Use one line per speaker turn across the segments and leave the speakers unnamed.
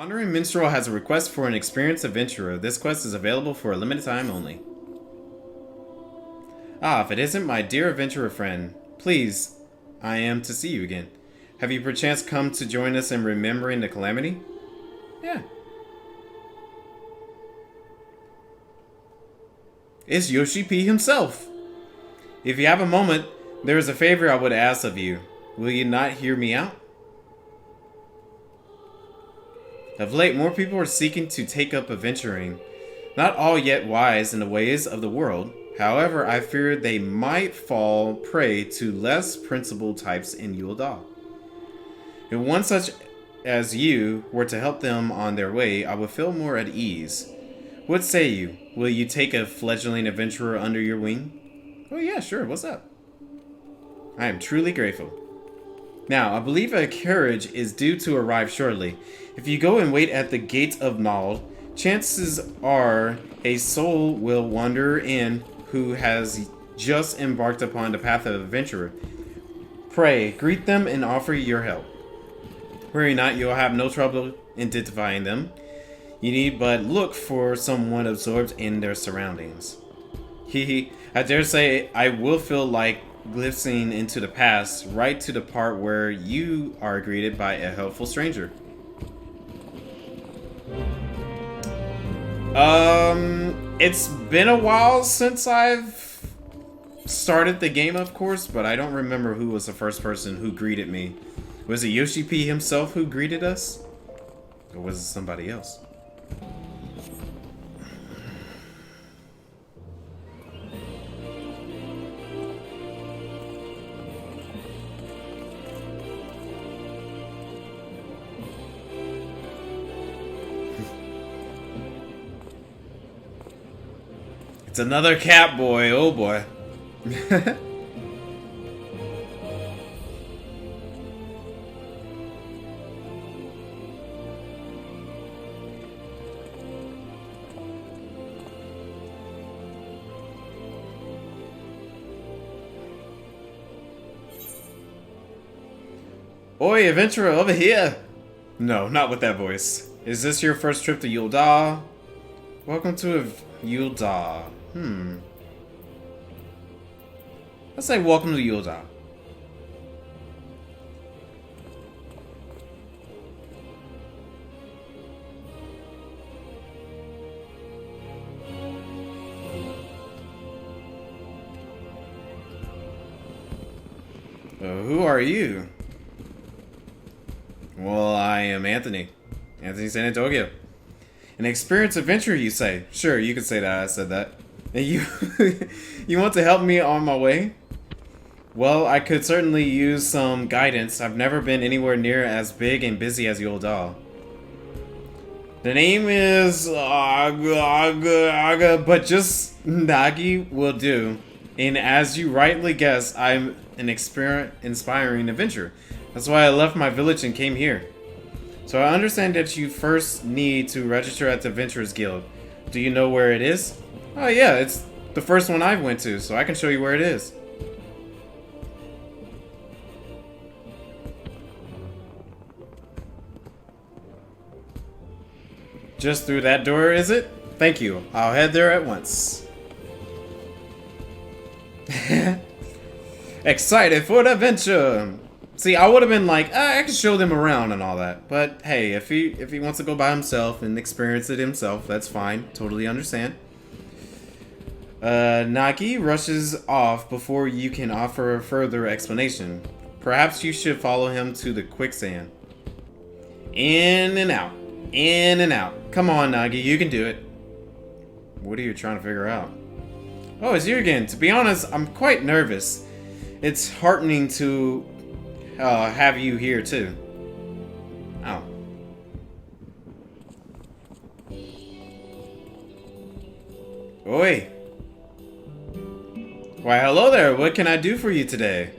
Wandering Minstrel has a request for an experienced adventurer. This quest is available for a limited time only. Ah, if it isn't my dear adventurer friend, please, I am to see you again. Have you perchance come to join us in remembering the calamity? Yeah. It's Yoshi P himself. If you have a moment, there is a favor I would ask of you. Will you not hear me out? Of late, more people are seeking to take up adventuring. Not all yet wise in the ways of the world. However, I fear they might fall prey to less principled types in Yulda. If one such as you were to help them on their way, I would feel more at ease. What say you? Will you take a fledgling adventurer under your wing? Oh yeah, sure, what's up? I am truly grateful. Now, I believe a carriage is due to arrive shortly. If you go and wait at the gate of Nald, chances are a soul will wander in who has just embarked upon the path of adventure. Pray, greet them and offer your help. Worry not, you'll have no trouble identifying them. You need but look for someone absorbed in their surroundings. Hehe, I dare say I will feel like glimpsing into the past, right to the part where you are greeted by a helpful stranger. It's been a while since I've started the game, of course, but I don't remember who was the first person who greeted me. Was it Yoshi P himself who greeted us? Or was it somebody else? It's another cat boy, oh boy. Oi, adventurer, over here! No, not with that voice. Is this your first trip to Yulda? Welcome to Yulda. Let's say welcome to Yulda. Who are you? Well, I am Anthony. Anthony San Antonio. An experienced adventurer, you say? Sure, you can say that. I said that. And you, you want to help me on my way? Well, I could certainly use some guidance. I've never been anywhere near as big and busy as Yulda. The name is Aga, but just Nagi will do. And as you rightly guessed, I'm an inspiring adventurer. That's why I left my village and came here. So I understand that you first need to register at the Adventurers Guild. Do you know where it is? Oh yeah, it's the first one I went to, so I can show you where it is. Just through that door, is it? Thank you. I'll head there at once. Excited for the adventure! See, I would have been like, I can show them around and all that. But hey, if he wants to go by himself and experience it himself, that's fine. Totally understand. Nagi rushes off before you can offer a further explanation. Perhaps you should follow him to the quicksand. In and out. In and out. Come on, Nagi, you can do it. What are you trying to figure out? Oh, it's you again. To be honest, I'm quite nervous. It's heartening to have you here too. Oh. Oi. Why, hello there. What can I do for you today?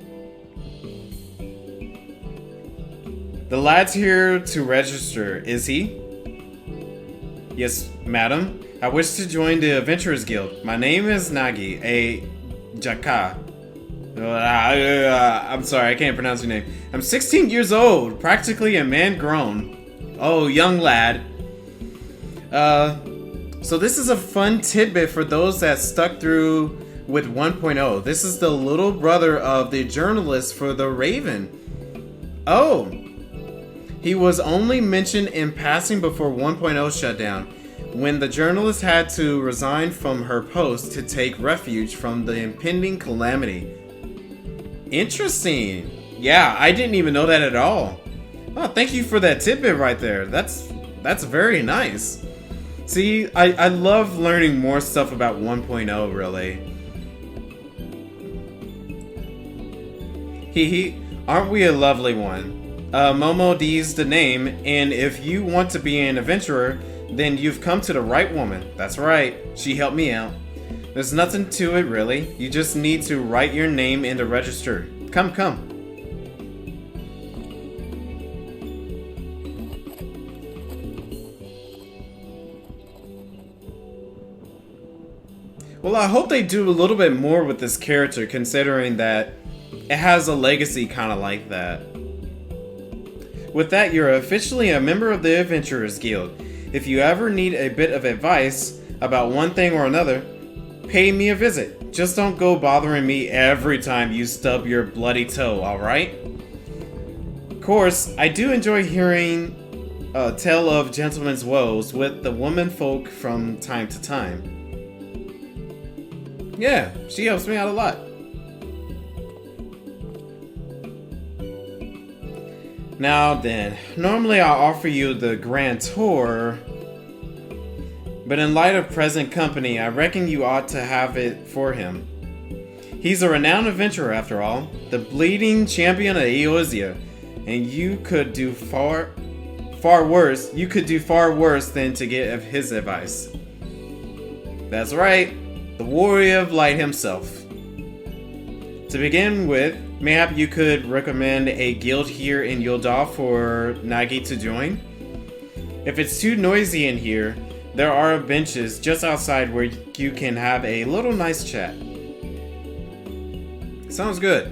The lad's here to register, is he? Yes, madam. I wish to join the Adventurers Guild. My name is Nagi, a Jaka. I'm sorry, I can't pronounce your name. I'm 16 years old, practically a man grown. Oh, young lad. So this is a fun tidbit for those that stuck through with 1.0. This is the little brother of the journalist for The Raven. Oh. He was only mentioned in passing before 1.0 shut down, when the journalist had to resign from her post to take refuge from the impending calamity. Interesting. Yeah, I didn't even know that at all. Oh, thank you for that tidbit right there. That's very nice. See, I love learning more stuff about 1.0, really. Aren't we a lovely one? Momo D's the name, and if you want to be an adventurer, then you've come to the right woman. That's right, she helped me out. There's nothing to it, really. You just need to write your name in the register. Come. Well, I hope they do a little bit more with this character, considering that it has a legacy kind of like that. With that, you're officially a member of the Adventurers Guild. If you ever need a bit of advice about one thing or another, pay me a visit. Just don't go bothering me every time you stub your bloody toe, alright? Of course, I do enjoy hearing a tale of gentlemen's woes with the womenfolk from time to time. Yeah, she helps me out a lot. Now then, normally I'll offer you the grand tour, but in light of present company, I reckon you ought to have it for him. He's a renowned adventurer after all, the bleeding champion of Eosia, and you could do far worse. You could do far worse than to get his advice. That's right, the warrior of light himself. To begin with, mayhap you could recommend a guild here in Yuldaw for Nagi to join? If it's too noisy in here, there are benches just outside where you can have a little nice chat. Sounds good.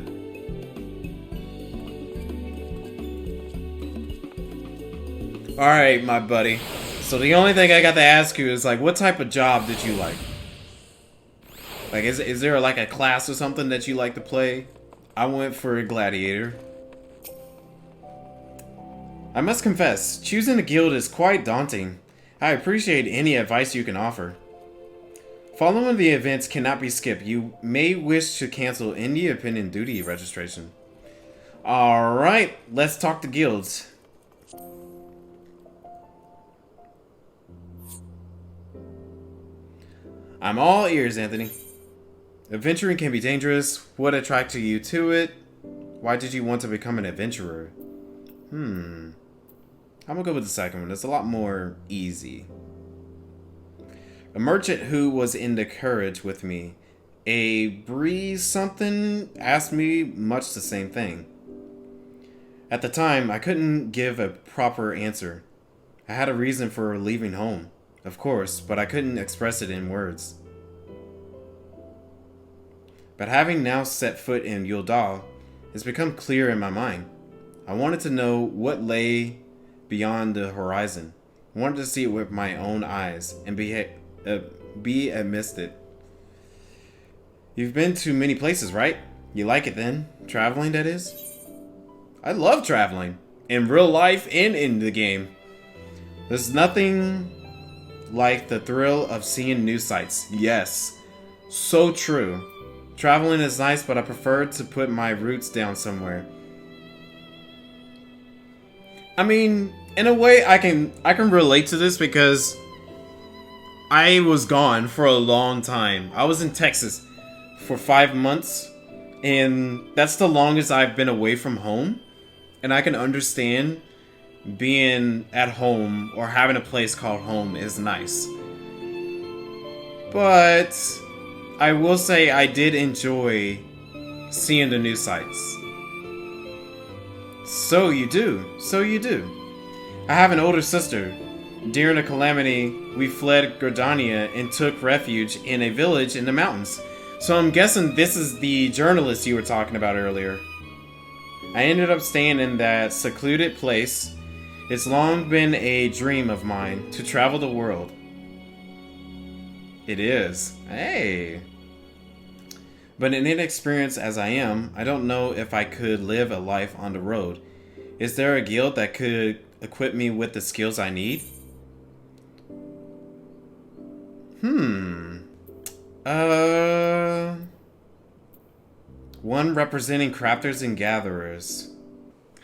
Alright, my buddy. So the only thing I got to ask you is, like, what type of job did you like? Like, is there like a class or something that you like to play? I went for a gladiator. I must confess, choosing a guild is quite daunting. I appreciate any advice you can offer. Following the events cannot be skipped. You may wish to cancel independent duty registration. Alright, let's talk to guilds. I'm all ears, Anthony. Adventuring can be dangerous. What attracted you to it? Why did you want to become an adventurer? I'm gonna go with the second one. It's a lot more easy. A merchant who was in the carriage with me, a breeze something, asked me much the same thing. At the time, I couldn't give a proper answer. I had a reason for leaving home, of course, but I couldn't express it in words. But having now set foot in Yuldaw, it's become clear in my mind. I wanted to know what lay beyond the horizon. I wanted to see it with my own eyes and be amidst it. You've been to many places, right? You like it then? Traveling, that is? I love traveling. In real life and in the game. There's nothing like the thrill of seeing new sights. Yes. So true. Traveling is nice, but I prefer to put my roots down somewhere. I mean, in a way, I can relate to this because I was gone for a long time. I was in Texas for 5 months, and that's the longest I've been away from home. And I can understand being at home or having a place called home is nice. But I will say I did enjoy seeing the new sights. So you do. So you do. I have an older sister. During a calamity, we fled Gordania and took refuge in a village in the mountains. So I'm guessing this is the journalist you were talking about earlier. I ended up staying in that secluded place It's long been a dream of mine to travel the world. It is. Hey. But an inexperienced as I am, I don't know if I could live a life on the road. Is there a guild that could equip me with the skills I need? One representing crafters and gatherers.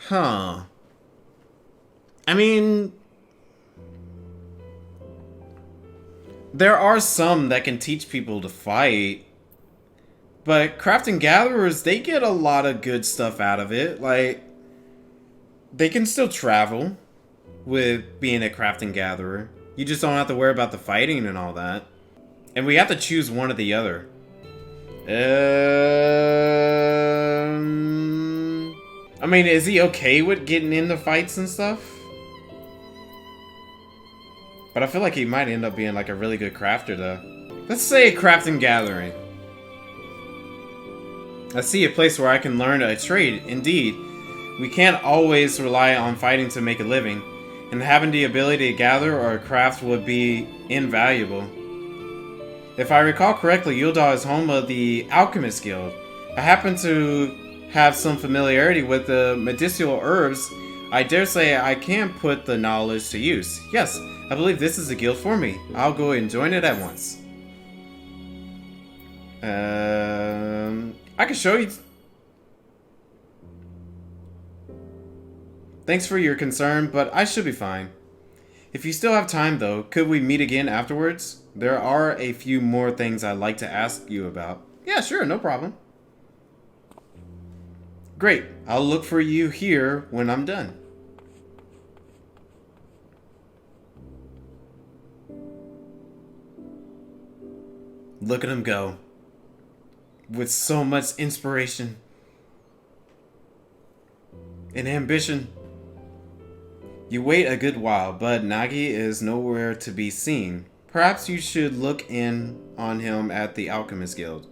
Huh. I mean, there are some that can teach people to fight. But craft and gatherers, they get a lot of good stuff out of it. Like, they can still travel with being a craft and gatherer. You just don't have to worry about the fighting and all that. And we have to choose one or the other. I mean, is he okay with getting into fights and stuff? But I feel like he might end up being like a really good crafter though. Let's say craft and gathering. I see a place where I can learn a trade. Indeed, we can't always rely on fighting to make a living, and having the ability to gather or craft would be invaluable. If I recall correctly, Yuldal is home of the Alchemist Guild. I happen to have some familiarity with the medicinal herbs. I dare say I can put the knowledge to use. Yes, I believe this is a guild for me. I'll go and join it at once. I can show you. Thanks for your concern, but I should be fine. If you still have time though, could we meet again afterwards? There are a few more things I'd like to ask you about. Yeah, sure, no problem. Great, I'll look for you here when I'm done. Look at him go. With so much inspiration and ambition. You wait a good while, but Nagi is nowhere to be seen. Perhaps you should look in on him at the Alchemist Guild.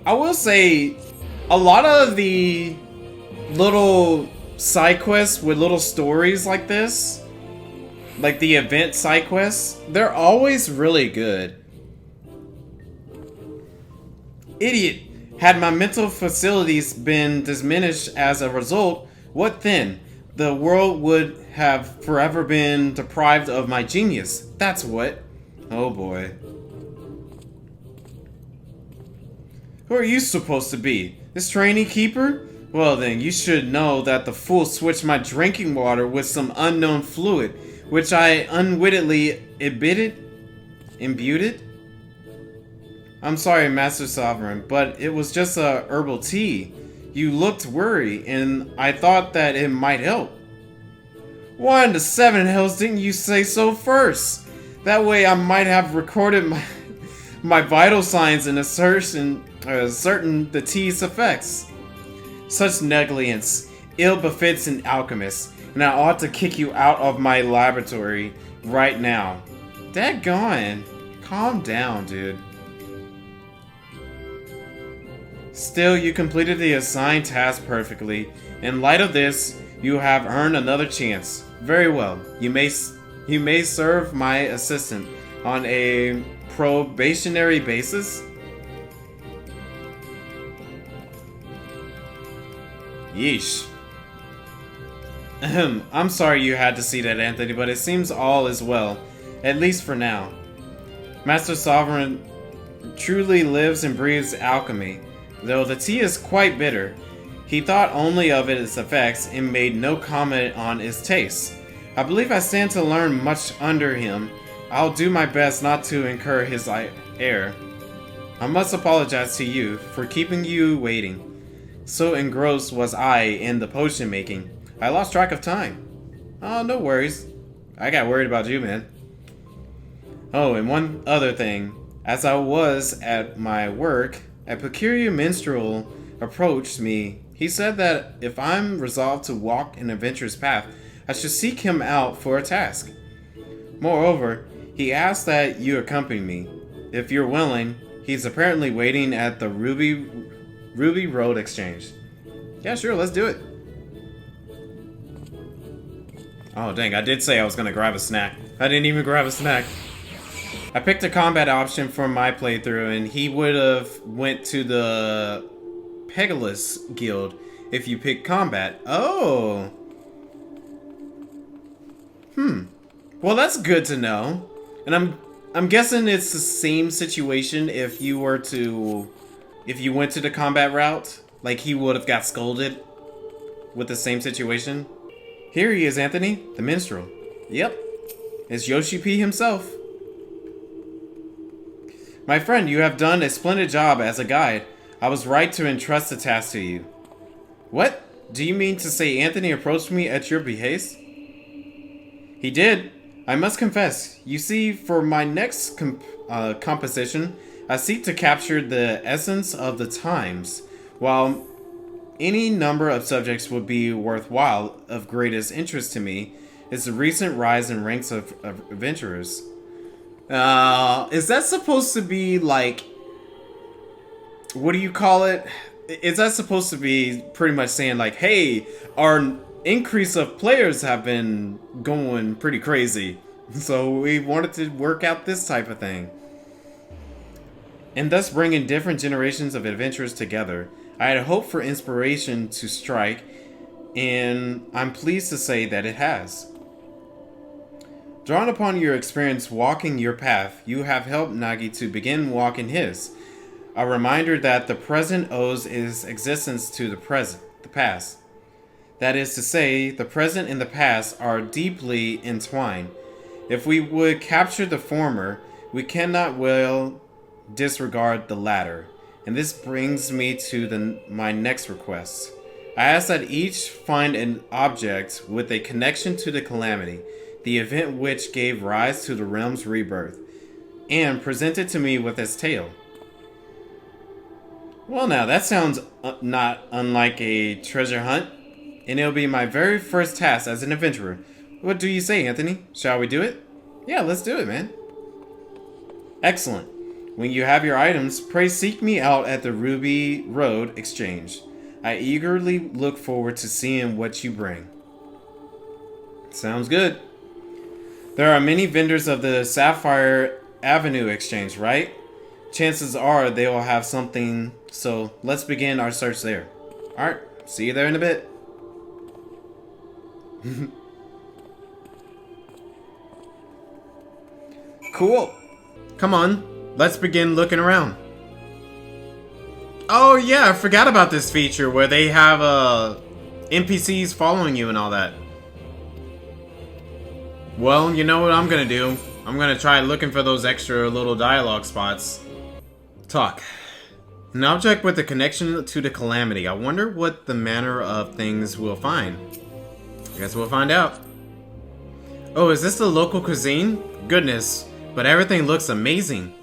I will say, a lot of the little side quests with little stories like this, like the event side quests, they're always really good. Idiot! Had my mental facilities been diminished as a result, what then? The world would have forever been deprived of my genius. That's what. Oh boy. Who are you supposed to be? This trainee keeper? Well then, you should know that the fool switched my drinking water with some unknown fluid, which I unwittingly imbued? I'm sorry, Master Sovereign, but it was just a herbal tea. You looked worried, and I thought that it might help. Why in the seven hells didn't you say so first? That way I might have recorded my vital signs and ascertain the tea's effects. Such negligence ill befits an alchemist, and I ought to kick you out of my laboratory right now. Daggone. Calm down, dude. Still, you completed the assigned task perfectly. In light of this, you have earned another chance. Very well. You may serve my assistant on a probationary basis. Yeesh. Ahem. I'm sorry you had to see that, Anthony, but it seems all is well. At least for now. Master Sovereign truly lives and breathes alchemy. Though the tea is quite bitter, he thought only of its effects and made no comment on its taste. I believe I stand to learn much under him. I'll do my best not to incur his ire. I must apologize to you for keeping you waiting. So engrossed was I in the potion making, I lost track of time. Oh, no worries. I got worried about you, man. Oh, and one other thing. As I was at my work, a peculiar minstrel approached me. He said that if I'm resolved to walk an adventurous path, I should seek him out for a task. Moreover, he asked that you accompany me. If you're willing, he's apparently waiting at the Ruby Road Exchange. Yeah, sure, let's do it. Oh, dang, I did say I was gonna grab a snack. I didn't even grab a snack. I picked a combat option for my playthrough, and he would have went to the Pegasus Guild if you pick combat. Oh. Well, that's good to know. And I'm guessing it's the same situation if you went to the combat route. Like, he would have got scolded with the same situation. Here he is, Anthony, the minstrel. Yep, it's Yoshi P himself. My friend, you have done a splendid job as a guide. I was right to entrust the task to you. What? Do you mean to say Anthony approached me at your behest? He did. I must confess. You see, for my next composition, I seek to capture the essence of the times. While any number of subjects would be worthwhile, of greatest interest to me is the recent rise in ranks of adventurers. Is that supposed to be like, what do you call it? Is that supposed to be pretty much saying like, hey, our increase of players have been going pretty crazy, so we wanted to work out this type of thing, and thus bringing different generations of adventurers together. I had hoped for inspiration to strike, and I'm pleased to say that it has. Drawn upon your experience walking your path, you have helped Nagi to begin walking his. A reminder that the present owes its existence to the past. That is to say, the present and the past are deeply entwined. If we would capture the former, we cannot well disregard the latter. And this brings me to my next request. I ask that each find an object with a connection to the calamity, the event which gave rise to the realm's rebirth, and present it to me with its tale. Well, now that sounds not unlike a treasure hunt, and it'll be my very first task as an adventurer. What do you say, Anthony? Shall we do it? Yeah, let's do it, man. Excellent. When you have your items, pray seek me out at the Ruby Road Exchange. I eagerly look forward to seeing what you bring. Sounds good. There are many vendors of the Sapphire Avenue Exchange, right? Chances are they will have something, so let's begin our search there. Alright, see you there in a bit. Cool. Come on, let's begin looking around. Oh yeah, I forgot about this feature where they have NPCs following you and all that. Well, you know what I'm gonna do? I'm gonna try looking for those extra little dialogue spots. Talk. An object with a connection to the calamity. I wonder what the manner of things we'll find. I guess we'll find out. Oh, is this the local cuisine? Goodness, but everything looks amazing.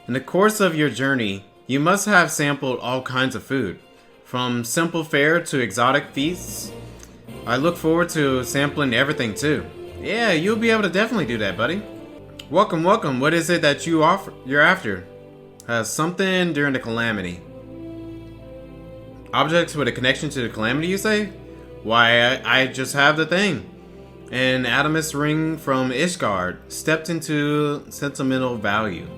In the course of your journey, you must have sampled all kinds of food, from simple fare to exotic feasts. I look forward to sampling everything too. Yeah, you'll be able to definitely do that, buddy. Welcome, welcome. What is it that you're after? Something during the calamity. Objects with a connection to the calamity, you say? Why, I just have the thing. An Adamus ring from Ishgard, stepped into sentimental value.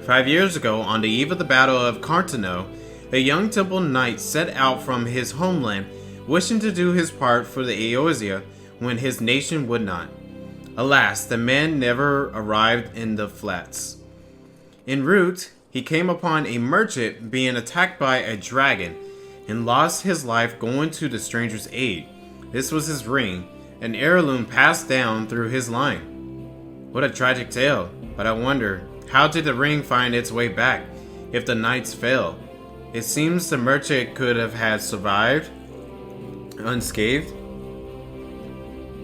5 years ago, on the eve of the Battle of Cartano, a young temple knight set out from his homeland, wishing to do his part for the Eorzea when his nation would not. Alas, the man never arrived in the flats. En route, he came upon a merchant being attacked by a dragon and lost his life going to the stranger's aid. This was his ring, an heirloom passed down through his line. What a tragic tale, but I wonder, how did the ring find its way back if the knights fell? It seems the merchant could have had survived unscathed.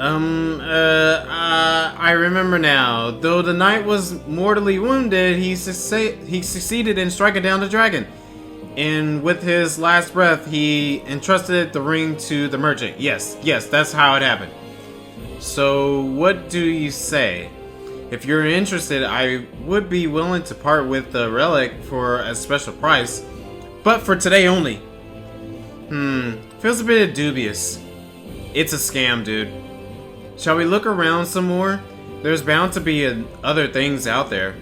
I remember now. Though the knight was mortally wounded, he succeeded in striking down the dragon. And with his last breath, he entrusted the ring to the merchant. Yes, that's how it happened. So, what do you say? If you're interested, I would be willing to part with the relic for a special price. But for today only. Feels a bit dubious. It's a scam, dude. Shall we look around some more? There's bound to be other things out there.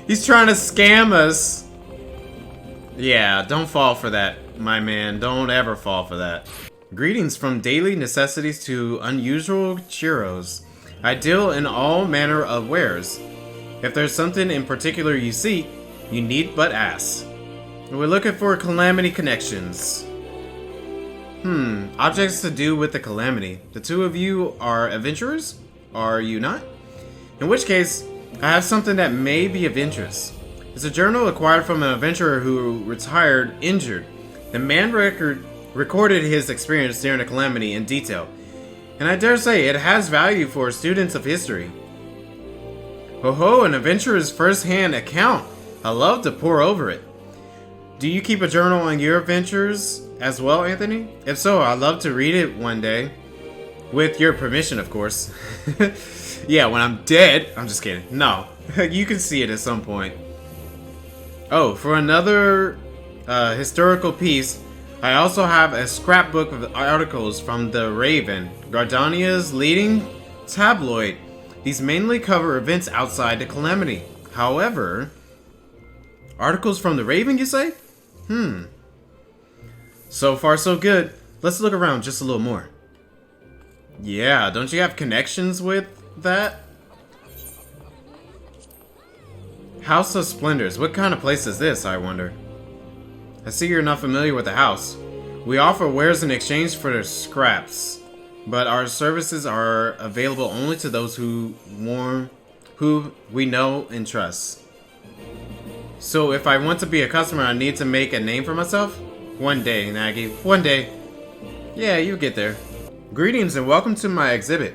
He's trying to scam us. Yeah, don't fall for that, my man. Don't ever fall for that. Greetings from daily necessities to unusual churros. I deal in all manner of wares. If there's something in particular you seek, you need but ask. We're looking for calamity connections. Objects to do with the calamity. The two of you are adventurers? Are you not? In which case, I have something that may be of interest. It's a journal acquired from an adventurer who retired injured. The man recorded his experience during the calamity in detail, and I dare say it has value for students of history. Ho ho, an adventurer's first-hand account. I love to pore over it. Do you keep a journal on your adventures as well, Anthony? If so, I'd love to read it one day. With your permission, of course. Yeah, when I'm dead. I'm just kidding. No, you can see it at some point. Oh, for another historical piece, I also have a scrapbook of articles from the Raven, Gardania's leading tabloid. These mainly cover events outside the calamity. However, articles from the Raven, you say? So far, so good. Let's look around just a little more. Yeah, don't you have connections with that? House of Splendors. What kind of place is this, I wonder? I see you're not familiar with the house. We offer wares in exchange for their scraps, but our services are available only to those who we know and trust. So if I want to be a customer, I need to make a name for myself? One day, Nagy. One day. Yeah, you get there. Greetings and welcome to my exhibit.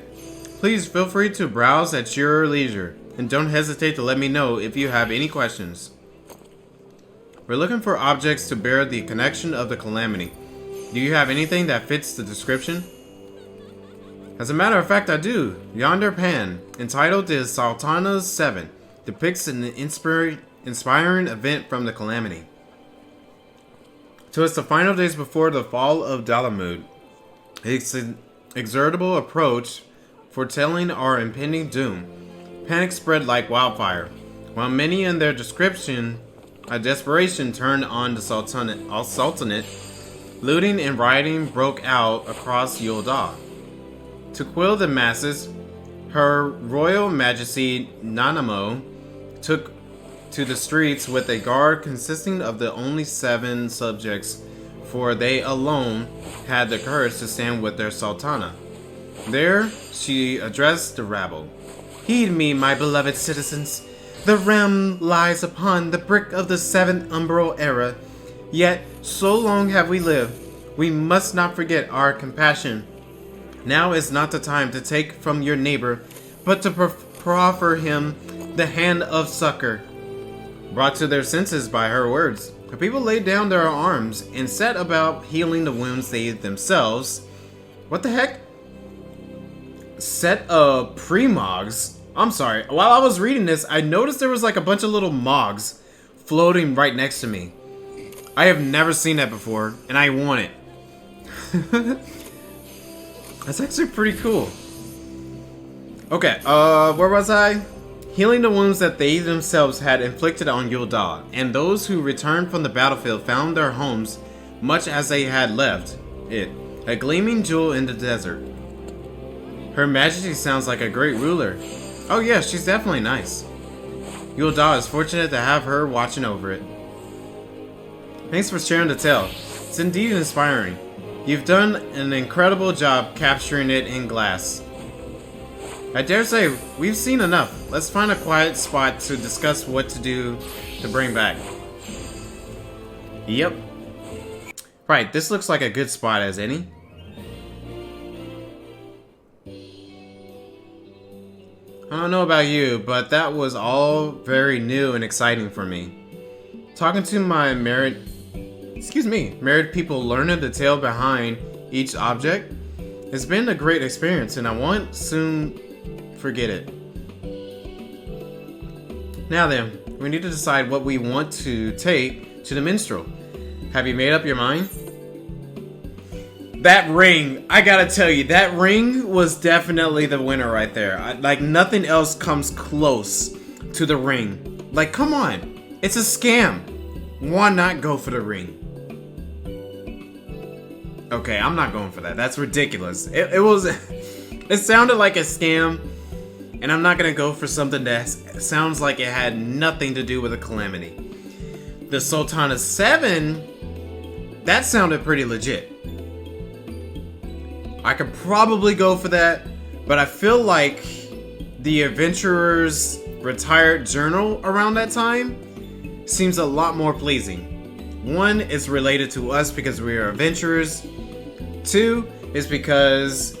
Please feel free to browse at your leisure, and don't hesitate to let me know if you have any questions. We're looking for objects to bear the connection of the calamity. Do you have anything that fits the description? As a matter of fact, I do. Yonder pan, entitled the Sultana's 7, depicts an inspiring event from the calamity. Twas the final days before the fall of Dalamud. Its exertable approach foretelling our impending doom. Panic spread like wildfire, while many in their desperation turned on the Sultanate. Looting and rioting broke out across Yulda. To quell the masses, Her Royal Majesty Nanamo took to the streets with a guard consisting of the only 7 subjects, for they alone had the courage to stand with their Sultana. There she addressed the rabble. Heed me, my beloved citizens. The realm lies upon the brink of the 7th umbral era. Yet, so long have we lived, we must not forget our compassion. Now is not the time to take from your neighbor, but to proffer him the hand of succor. Brought to their senses by her words, the people laid down their arms and set about healing the wounds they themselves. What the heck? Set of pre-mogs? I'm sorry, while I was reading this, I noticed there was like a bunch of little mogs floating right next to me. I have never seen that before, and I want it. That's actually pretty cool. Okay, where was I? Healing the wounds that they themselves had inflicted on Yulda, and those who returned from the battlefield found their homes much as they had left it, a gleaming jewel in the desert. Her Majesty sounds like a great ruler. Oh yeah, she's definitely nice. Yulda is fortunate to have her watching over it. Thanks for sharing the tale. It's indeed inspiring. You've done an incredible job capturing it in glass. I dare say, we've seen enough. Let's find a quiet spot to discuss what to do to bring back. Yep. Right, this looks like a good spot as any. I don't know about you, but that was all very new and exciting for me. Talking to my married people learning the tale behind each object, it's been a great experience and I won't soon forget it. Now then, we need to decide what we want to take to the minstrel. Have you made up your mind? That ring, I gotta tell you, that ring was definitely the winner right there. Like, nothing else comes close to the ring. Like, come on. It's a scam. Why not go for the ring? Okay, I'm not going for that. That's ridiculous. It was... It sounded like a scam, and I'm not gonna go for something that sounds like it had nothing to do with a calamity. The Sultana 7, that sounded pretty legit. I could probably go for that, but I feel like the Adventurer's retired journal around that time seems a lot more pleasing. One is related to us because we are adventurers. Two is because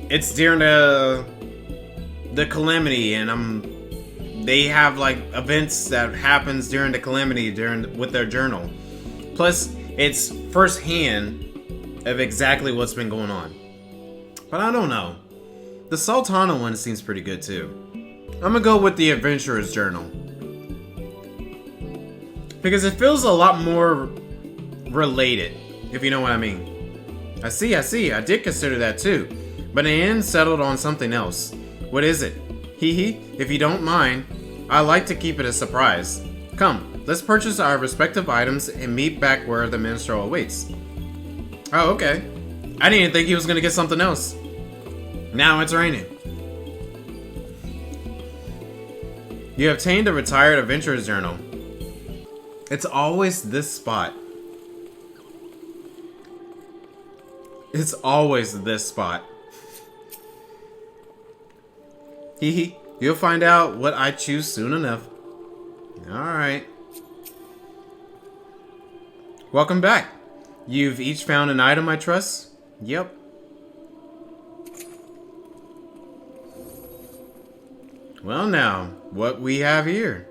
it's during the calamity, and they have like events that happens during the calamity with their journal. Plus, it's firsthand of exactly what's been going on. But I don't know. The Sultana one seems pretty good too. I'm gonna go with the Adventurer's Journal. Because it feels a lot more related, if you know what I mean. I see. I did consider that too. But in the end, settled on something else. What is it? Hee, if you don't mind, I like to keep it a surprise. Come, let's purchase our respective items and meet back where the minstrel awaits. Oh, okay. I didn't even think he was gonna get something else. Now it's raining. You obtained a retired adventurer's journal. It's always this spot. It's always this spot. Hee, you'll find out what I choose soon enough. Alright. Welcome back. You've each found an item, I trust? Yep. Well now, what we have here?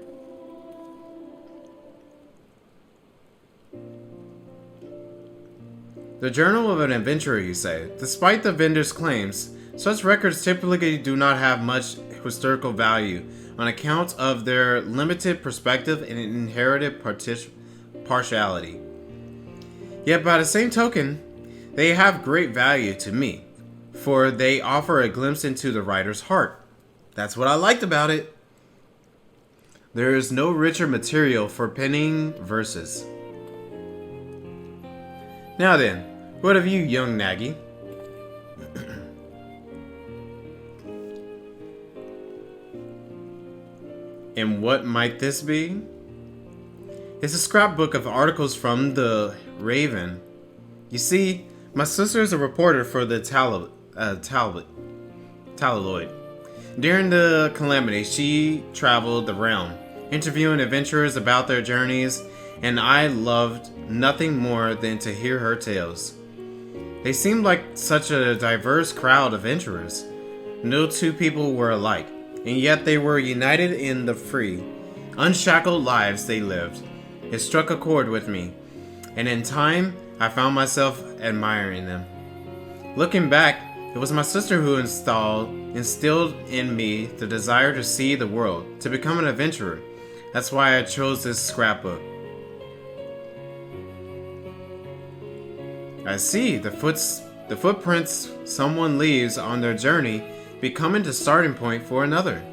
The Journal of an Adventurer, you say. Despite the vendor's claims, such records typically do not have much historical value on account of their limited perspective and inherited partiality. Yet by the same token, they have great value to me, for they offer a glimpse into the writer's heart. That's what I liked about it. There is no richer material for penning verses. Now then, what of you, young Nagy? And what might this be? It's a scrapbook of articles from the Raven. You see, my sister is a reporter for the Tabloid. During the calamity, she traveled the realm, interviewing adventurers about their journeys, and I loved nothing more than to hear her tales. They seemed like such a diverse crowd of adventurers. No two people were alike, and yet they were united in the free, unshackled lives they lived. It struck a chord with me, and in time, I found myself admiring them. Looking back, it was my sister who instilled in me the desire to see the world, to become an adventurer. That's why I chose this scrapbook. I see, the footprints someone leaves on their journey becoming the starting point for another.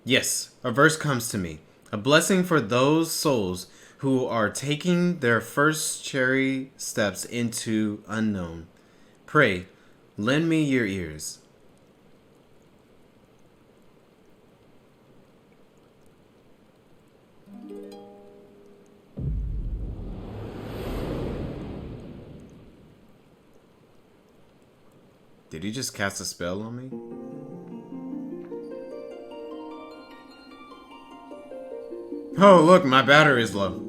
Yes, a verse comes to me. A blessing for those souls who are taking their first cherry steps into unknown. Pray, lend me your ears. Did he just cast a spell on me? Oh, look, my battery is low.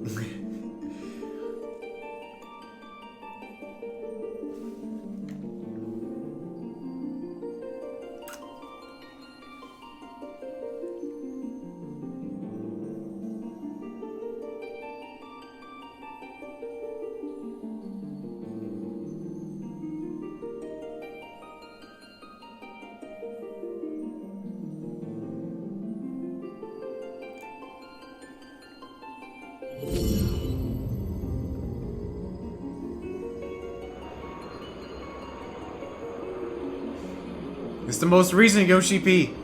It's the most recent Yoshi P.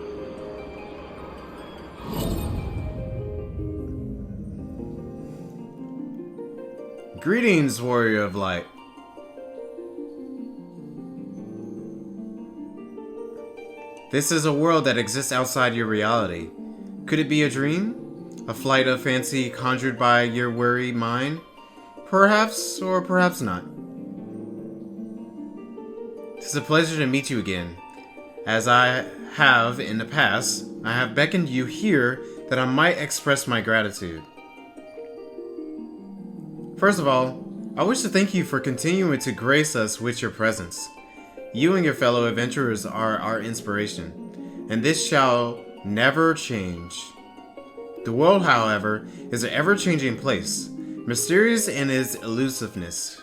Greetings, Warrior of Light. This is a world that exists outside your reality. Could it be a dream? A flight of fancy conjured by your weary mind? Perhaps, or perhaps not. It's a pleasure to meet you again. As I have in the past, I have beckoned you here that I might express my gratitude. First of all, I wish to thank you for continuing to grace us with your presence. You and your fellow adventurers are our inspiration, and this shall never change. The world, however, is an ever-changing place, mysterious in its elusiveness.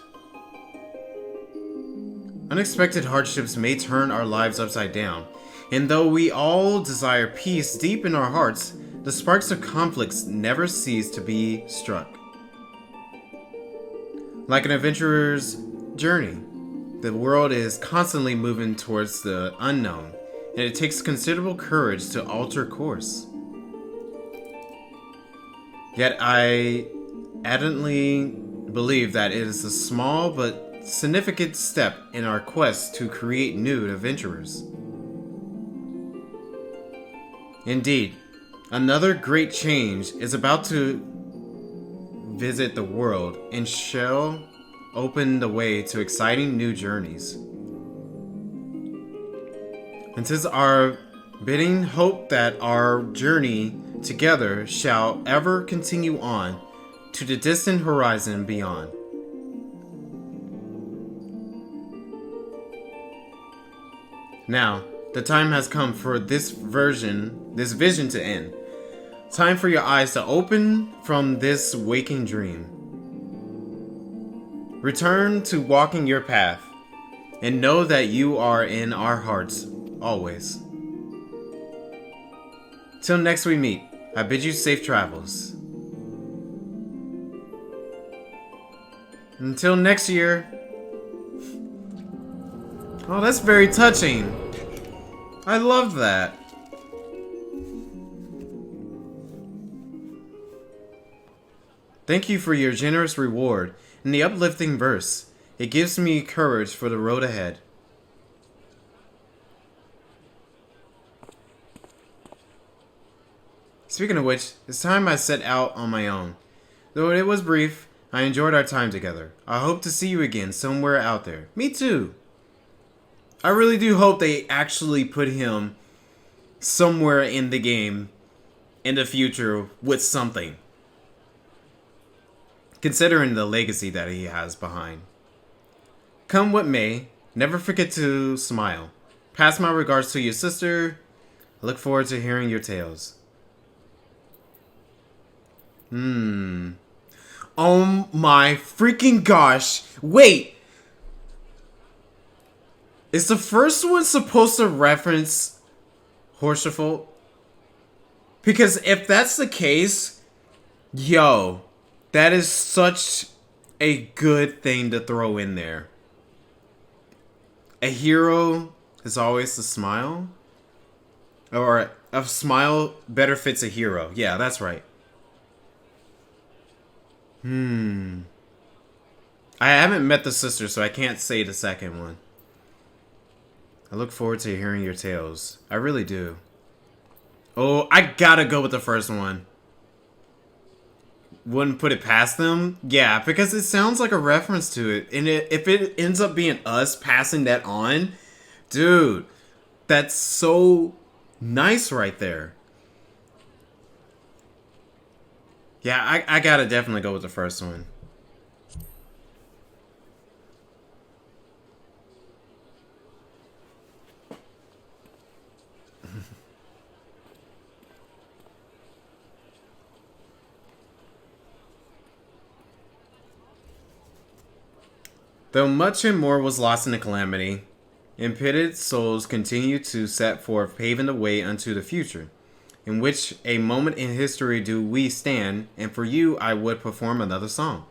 Unexpected hardships may turn our lives upside down, and though we all desire peace deep in our hearts, the sparks of conflicts never cease to be struck. Like an adventurer's journey, the world is constantly moving towards the unknown, and it takes considerable courage to alter course. Yet I adamantly believe that it is a small but significant step in our quest to create new adventurers. Indeed, another great change is about to visit the world and shall open the way to exciting new journeys. And 'tis our bidding hope that our journey together shall ever continue on to the distant horizon beyond. Now, the time has come for this vision to end. Time for your eyes to open from this waking dream. Return to walking your path, and know that you are in our hearts always. Till next we meet, I bid you safe travels. Until next year. Oh, that's very touching. I love that. Thank you for your generous reward and the uplifting verse. It gives me courage for the road ahead. Speaking of which, it's time I set out on my own. Though it was brief, I enjoyed our time together. I hope to see you again somewhere out there. Me too. I really do hope they actually put him somewhere in the game in the future with something. Considering the legacy that he has behind. Come what may, never forget to smile. Pass my regards to your sister. I look forward to hearing your tales. Oh my freaking gosh. Wait. Is the first one supposed to reference Horseful? Because if that's the case, yo, that is such a good thing to throw in there. A hero is always a smile. Or a smile better fits a hero. Yeah, that's right. I haven't met the sister, so I can't say the second one. I look forward to hearing your tales. I really do. Oh, I gotta go with the first one. Wouldn't put it past them? Yeah, because it sounds like a reference to it. And if it ends up being us passing that on, dude, that's so nice right there. Yeah, I gotta definitely go with the first one. Though much and more was lost in the calamity, impeded souls continued to set forth, paving the way unto the future. In which a moment in history do we stand, and for you I would perform another song.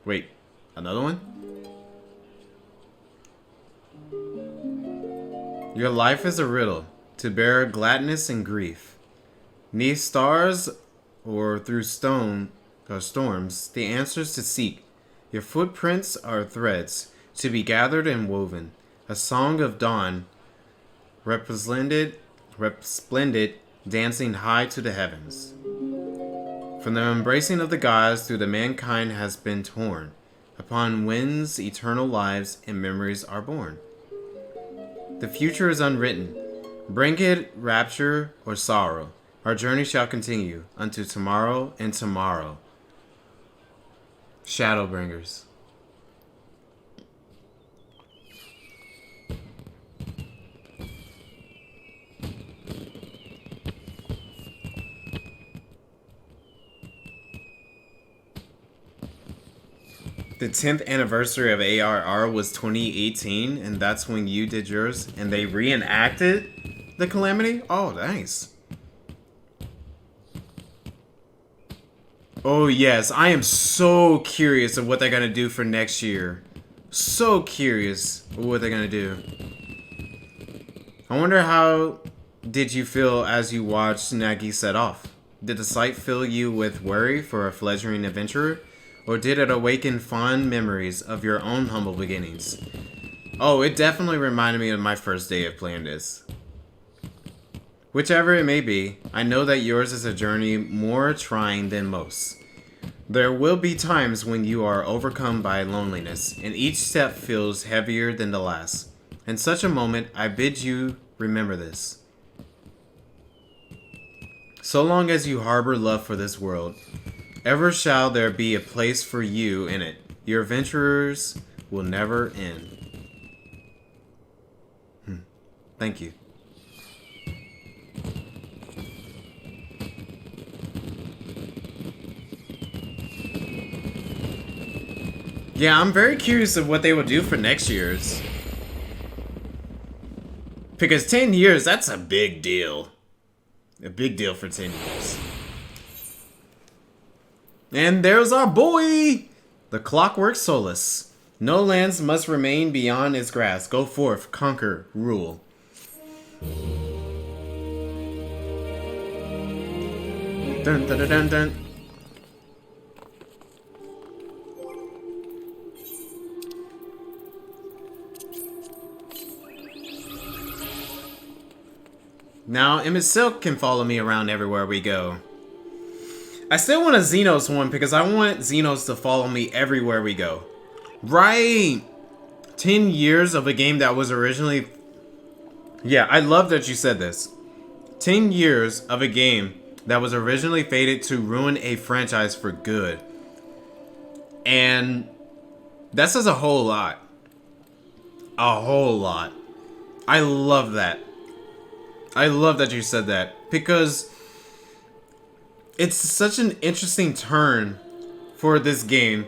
Wait, another one? Your life is a riddle, to bear gladness and grief. 'Neath stars or through stone or storms, the answers to seek. Your footprints are threads, to be gathered and woven. A song of dawn, resplendent, dancing high to the heavens. From the embracing of the gods through the mankind has been torn. Upon winds eternal lives and memories are born. The future is unwritten. Bring it rapture or sorrow. Our journey shall continue unto tomorrow and tomorrow. Shadowbringers. The 10th anniversary of ARR was 2018, and that's when you did yours, and they reenacted the Calamity? Oh, nice. Oh, yes. I am so curious of what they're going to do for next year. So curious of what they're going to do. I wonder how did you feel as you watched Nagi set off? Did the sight fill you with worry for a fledgling adventurer? Or did it awaken fond memories of your own humble beginnings? Oh, it definitely reminded me of my first day of playing this. Whichever it may be, I know that yours is a journey more trying than most. There will be times when you are overcome by loneliness, and each step feels heavier than the last. In such a moment, I bid you remember this. So long as you harbor love for this world, ever shall there be a place for you in it. Your adventures will never end. Thank you. Yeah, I'm very curious of what they will do for next year's. Because 10 years, that's a big deal. A big deal for 10 years. And there's our boy! The Clockwork Solace. No lands must remain beyond its grasp. Go forth, conquer, rule. Dun dun dun dun dun. Now, Emmett Silk can follow me around everywhere we go. I still want a Xenos one because I want Xenos to follow me everywhere we go. Right! 10 years of a game that was originally... Yeah, I love that you said this. 10 years of a game that was originally fated to ruin a franchise for good. And that says a whole lot. A whole lot. I love that. I love that you said that. Because it's such an interesting turn for this game.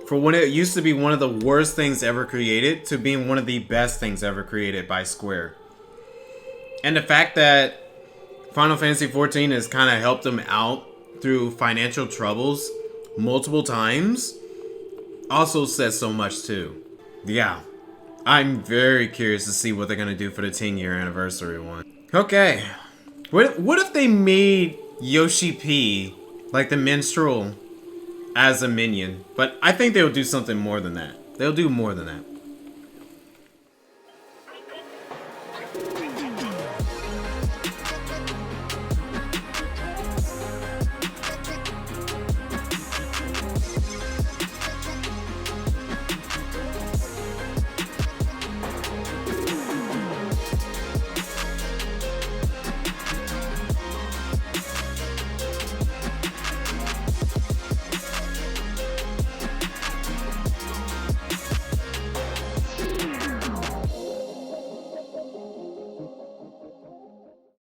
For when it used to be one of the worst things ever created to being one of the best things ever created by Square. And the fact that Final Fantasy XIV has kind of helped them out through financial troubles multiple times also says so much too. Yeah. I'm very curious to see what they're going to do for the 10-year anniversary one. Okay. What if they made Yoshi P, like the minstrel, as a minion? But I think they'll do something more than that. They'll do more than that.